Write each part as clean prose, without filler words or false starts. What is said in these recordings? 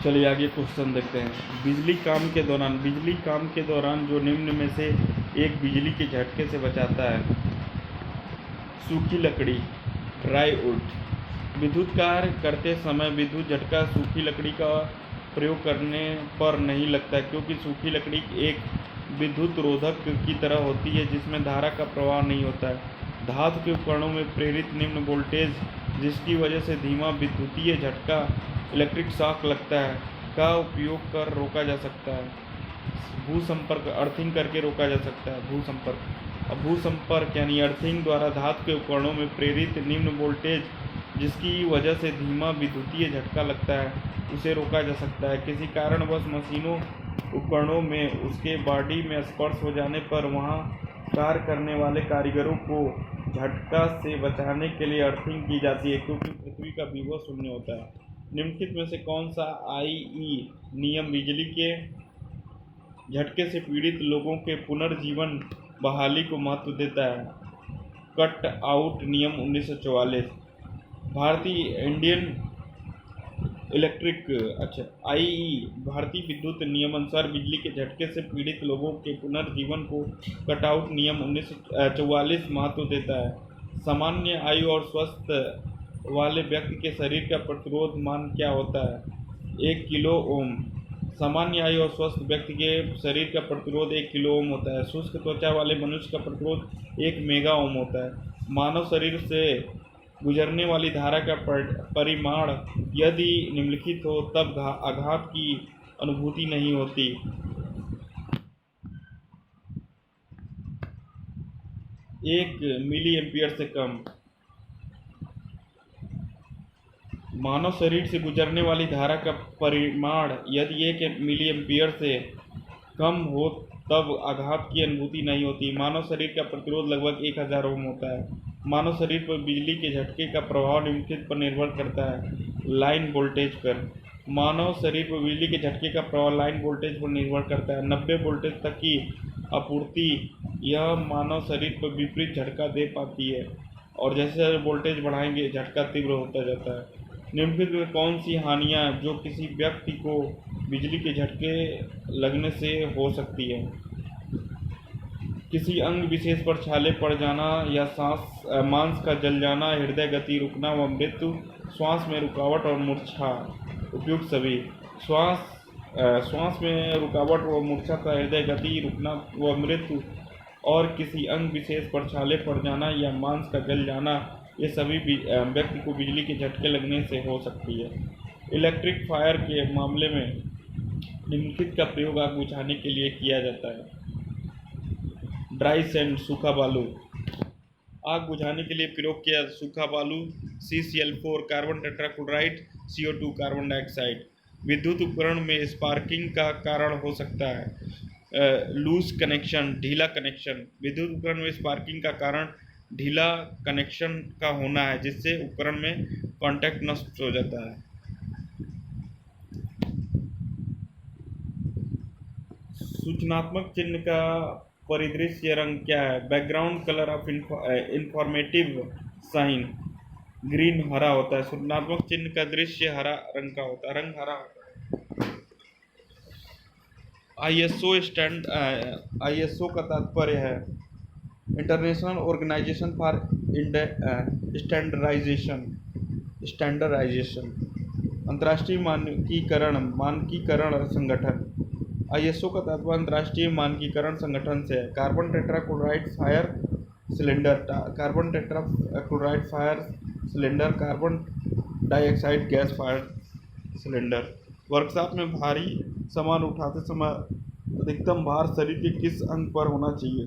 चलिए आगे क्वेश्चन देखते हैं। बिजली काम के दौरान जो निम्न में से एक बिजली के झटके से बचाता है। सूखी लकड़ी, ड्राई वुड। विद्युत कार्य करते समय विद्युत झटका सूखी लकड़ी का प्रयोग करने पर नहीं लगता, क्योंकि सूखी लकड़ी एक विद्युत रोधक की तरह होती है जिसमें धारा का प्रवाह नहीं होता है। धातु के उपकरणों में प्रेरित निम्न वोल्टेज, जिसकी वजह से धीमा विद्युतीय झटका इलेक्ट्रिक शॉक लगता है, का उपयोग कर रोका जा सकता है। भूसंपर्क, अर्थिंग करके रोका जा सकता है। भूसंपर्क यानी अर्थिंग द्वारा धातु के उपकरणों में प्रेरित निम्न वोल्टेज, जिसकी वजह से धीमा विद्युतीय झटका लगता है, उसे रोका जा सकता है। किसी कारणवश मशीनों उपकरणों में उसके बॉडी में स्पर्श हो जाने पर वहां कार्य करने वाले कारीगरों को झटका से बचाने के लिए अर्थिंग की जाती है, क्योंकि पृथ्वी का विभव शून्य होता है। निम्नलिखित में से कौन सा आईई नियम बिजली के झटके से पीड़ित लोगों के पुनर्जीवन बहाली को महत्व देता है? कट आउट नियम 1944। भारतीय इंडियन इलेक्ट्रिक आईई भारतीय विद्युत नियम अनुसार बिजली के झटके से पीड़ित लोगों के पुनर्जीवन को कट आउट नियम 1944 महत्व देता है। सामान्य आयु और स्वस्थ वाले व्यक्ति के शरीर का प्रतिरोध मान क्या होता है? 1 किलो ओम। सामान्य आयु और स्वस्थ व्यक्ति के शरीर का प्रतिरोध 1 किलो ओम होता है। शुष्क त्वचा वाले मनुष्य का प्रतिरोध 1 मेगा ओम होता है। मानव शरीर से गुजरने वाली धारा का परिमाण यदि निम्नलिखित हो तब आघात की अनुभूति नहीं होती। 1 मिली एम्पियर से कम। मानव शरीर से गुजरने वाली धारा का परिमाण यदि 1 मिली एम्पियर से कम हो तब आघात की अनुभूति नहीं होती। मानव शरीर का प्रतिरोध लगभग 1000 ओम होता है। मानव शरीर पर बिजली के झटके का प्रभाव निम्नलिखित पर निर्भर करता है। लाइन वोल्टेज पर। मानव शरीर पर बिजली के झटके का प्रभाव लाइन वोल्टेज पर निर्भर करता है। 90 वोल्टेज तक की आपूर्ति यह मानव शरीर पर विपरीत झटका दे पाती है, और जैसे वोल्टेज बढ़ाएंगे झटका तीव्र होता जाता है। निम्नलिखित में कौन सी हानियाँ जो किसी व्यक्ति को बिजली के झटके लगने से हो सकती है? किसी अंग विशेष पर छाले पड़ जाना या मांस का जल जाना, हृदय गति रुकना व मृत्यु, श्वास में रुकावट और मूर्छा। उपयुक्त सभी। श्वास में रुकावट व मूर्छा का हृदय गति रुकना व मृत्यु और किसी अंग विशेष पर छाले पड़ जाना या मांस का जल जाना, ये सभी व्यक्ति को बिजली के झटके लगने से हो सकती है। इलेक्ट्रिक फायर के मामले में निम्नलिखित का प्रयोग आग बुझाने के लिए किया जाता है। ड्राई सैंड, सूखा बालू। आग बुझाने के लिए प्रयोग किया सूखा बालू CCl4, carbon tetrachloride, CO2, carbon dioxide. विद्युत उपकरण में स्पार्किंग का कारण हो सकता है। लूज कनेक्शन, ढीला कनेक्शन। विद्युत उपकरण में स्पार्किंग का कारण ढीला कनेक्शन का होना है, जिससे उपकरण में कांटेक्ट नष्ट हो जाता है। सूचनात्मक चिन्ह का परिदृश्य रंग क्या है? Background colour of informative sign green, हरा होता है। सूचनात्मक चिन्ह का दृश्य हरा रंग का होता है, रंग हरा होता है। ISO का तात्पर्य है इंटरनेशनल ऑर्गेनाइजेशन फॉर स्टैंडर्डाइजेशन, अंतर्राष्ट्रीय मानकीकरण संगठन। ISO का तात्पर्य अंतर्राष्ट्रीय मानकीकरण संगठन से है। Carbon tetrachloride fire cylinder, carbon tetrachloride fire cylinder, carbon dioxide gas fire cylinder. Workshop में भारी सामान उठाते समय अधिकतम भार शरीर के किस अंग पर होना चाहिए?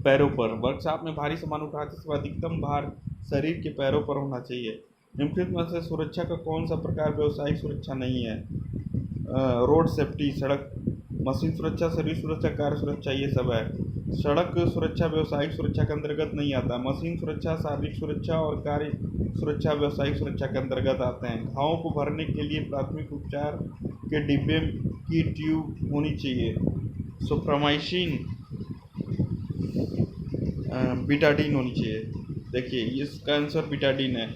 पैरों पर। वर्कशॉप में भारी सामान उठाते समय अधिकतम भार शरीर के पैरों पर होना चाहिए। निम्नलिखित में से सुरक्षा का कौन सा प्रकार व्यावसायिक सुरक्षा नहीं है? रोड सेफ्टी, सड़क, मशीन सुरक्षा, शरीर सुरक्षा, कार्य सुरक्षा, ये सब है। सड़क सुरक्षा व्यावसायिक सुरक्षा के अंतर्गत नहीं आता। मशीन सुरक्षा, शारीरिक सुरक्षा और कार्य सुरक्षा व्यावसायिक सुरक्षा के अंतर्गत आते हैं। घावों को भरने के लिए प्राथमिक उपचार के डिब्बे की ट्यूब होनी चाहिए। सोफ्रामाइसिन, बीटाडीन होनी चाहिए। देखिए इसका आंसर बीटाडीन है।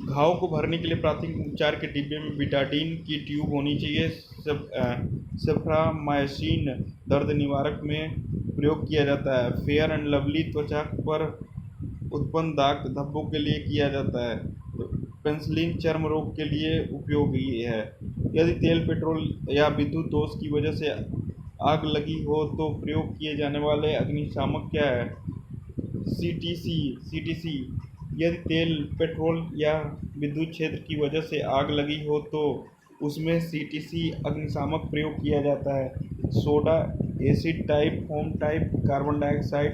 घाव को भरने के लिए प्राथमिक उपचार के डिब्बे में बिटाडीन की ट्यूब होनी चाहिए। सेफ्रामाइसिन दर्द निवारक में प्रयोग किया जाता है। फेयर एंड लवली त्वचा पर उत्पन्न दाग धब्बों के लिए किया जाता है। पेनिसिलिन चर्म रोग के लिए उपयोगी है। यदि तेल, पेट्रोल या विद्युत दोष की वजह से आग लगी हो तो प्रयोग किए जाने वाले अग्निशामक क्या है? सीटीसी। यदि तेल, पेट्रोल या विद्युत क्षेत्र की वजह से आग लगी हो तो उसमें सीटीसी अग्निशामक प्रयोग किया जाता है। Soda, acid type, foam type, carbon dioxide,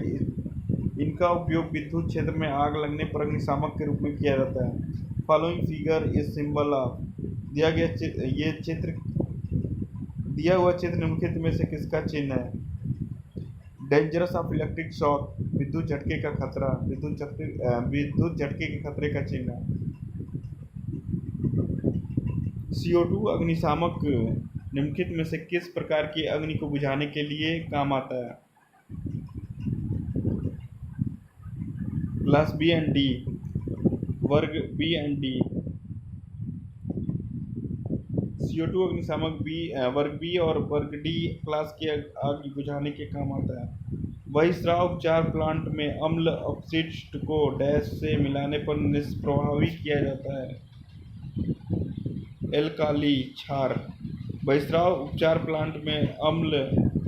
इनका उपयोग विद्युत क्षेत्र में आग लगने पर अग्निशामक के रूप में किया जाता है। Following figure is symbol of. दिया हुआ चित्र निम्नलिखित में से किसका चिन्ह है? डेंजरस ऑफ इलेक्ट्रिक शॉक, विद्युत झटके का खतरा, विद्युत झटके के खतरे का चिन्ह है। CO2 अग्निशामक निम्नलिखित में से किस प्रकार की अग्नि को बुझाने के लिए काम आता है? क्लास बी एंड डी, वर्ग बी एंड डी। CO2 अग्निशामक वर्ग बी और वर्ग डी क्लास की आग बुझाने के काम आता है। बहिस्राव उपचार प्लांट में अम्ल अपशिष्ट को डैश से मिलाने पर निष्प्रभावी किया जाता है। एल्काली क्षार। बहिस्राव उपचार प्लांट में अम्ल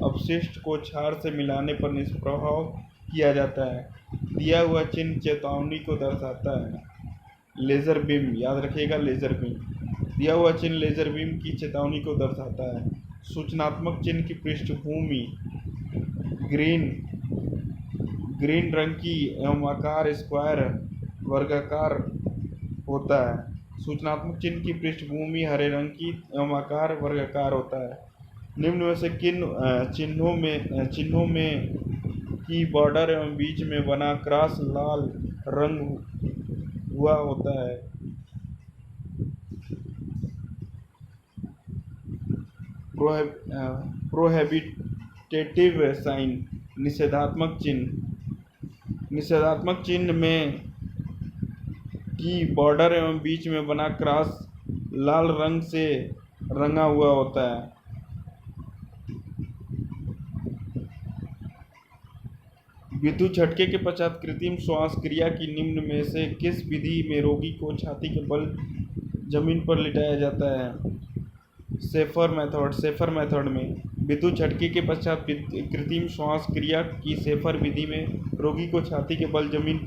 अपशिष्ट को क्षार से मिलाने पर निष्प्रभाव किया जाता है। दिया हुआ चिन्ह चेतावनी को दर्शाता है। लेजर बीम, याद रखिएगा लेजर बीम। दिया हुआ चिन्ह लेजर बीम की चेतावनी को दर्शाता है। सूचनात्मक चिन्ह की पृष्ठभूमि ग्रीन रंग की एवं आकार स्क्वायर वर्गाकार होता है। सूचनात्मक चिन्ह की पृष्ठभूमि हरे रंग की एवं आकार वर्गाकार होता है। निम्न में से किन चिन्हों में की बॉर्डर एवं बीच में बना क्रॉस लाल रंग हुआ होता है? प्रोहिबिटेटिव साइन, निषेधात्मक चिन्ह। निषेधात्मक चिन्ह में की बॉर्डर एवं बीच में बना क्रॉस लाल रंग से रंगा हुआ होता है। विद्युत झटके के पश्चात कृत्रिम श्वास क्रिया की निम्न में से किस विधि में रोगी को छाती के बल जमीन पर लिटाया जाता है? सेफर मेथड में। विद्युत झटके के पश्चात कृत्रिम श्वास क्रिया की सेफर विधि में रोगी को छाती के बल जमीन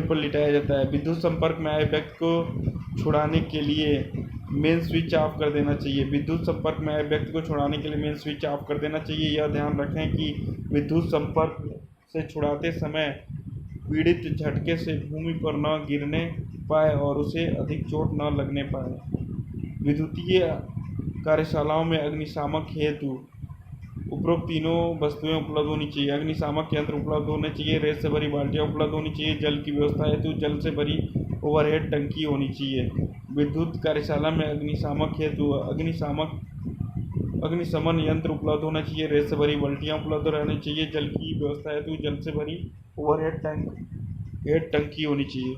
पर लिटाया जाता है। विद्युत संपर्क में आए व्यक्ति को छुड़ाने के लिए मेन स्विच ऑफ कर देना चाहिए। विद्युत संपर्क में आए व्यक्ति को छुड़ाने के लिए मेन स्विच ऑफ कर देना चाहिए। यह ध्यान रखें कि विद्युत संपर्क से छुड़ाते समय पीड़ित झटके से भूमि पर न गिरने पाए और उसे अधिक चोट न लगने पाए। विद्युतीय कार्यशालाओं में अग्निशामक हेतु उपरोक्त तीनों वस्तुएं उपलब्ध होनी चाहिए। अग्निशामक यंत्र उपलब्ध होने चाहिए। रेत से भरी बाल्टियां उपलब्ध होनी चाहिए। जल की व्यवस्था हेतु जल से भरी ओवरहेड टंकी होनी चाहिए। विद्युत कार्यशाला में अग्निशामक हेतु अग्निशमन यंत्र उपलब्ध होना चाहिए। रेत से भरी बाल्टियां उपलब्ध रहनी चाहिए। जल की व्यवस्था हेतु जल से भरी ओवरहेड टंकी होनी चाहिए।